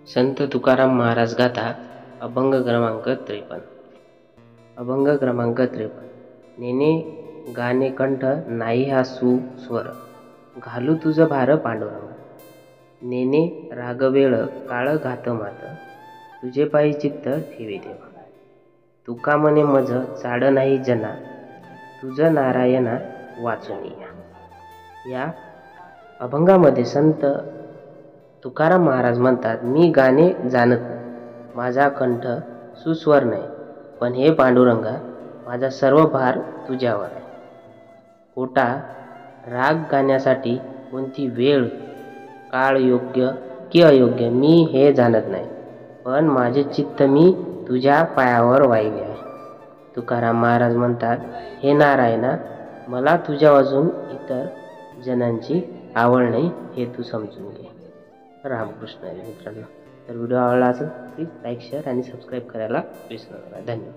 संत तुकाराम महाराज गाथा अभंग क्रमांक 53. अभंग क्रमांक 53. नेने गाणे कंठ नाही हा सुस्वर, घालू तुझ भार पांडुरंग. नेने रागवेळ काळ घात मात, तुझे पायी चित्त ठेवी देवा. तुका मने मज चाड नाही जना, तुझ नारायणा वाचुनिया. या अभंगामध्ये संत तुकाराम महाराज म्हणतात, मी गाणे जाणत नाही, माझा कंठ सुस्वर नाही, पण हे पांडुरंगा, माझा सर्व भार तुझ्यावर आहे. कोटा राग गाण्यासाठी कोणती वेळ काळ योग्य की अयोग्य मी हे जाणत नाही, पण माझे चित्त मी तुझ्या पायावर वाहिले आहे. तुकाराम महाराज म्हणतात, हे नारायणा, मला तुझ्या वाजून इतर जणांची आवड नाही हे तू समजून घे. रामकृष्ण हरी. मित्रांनो, तर व्हिडिओ आवडला असेल प्लीज लाईक, शेअर आणि सबस्क्राईब करायला विसरू नका. धन्यवाद.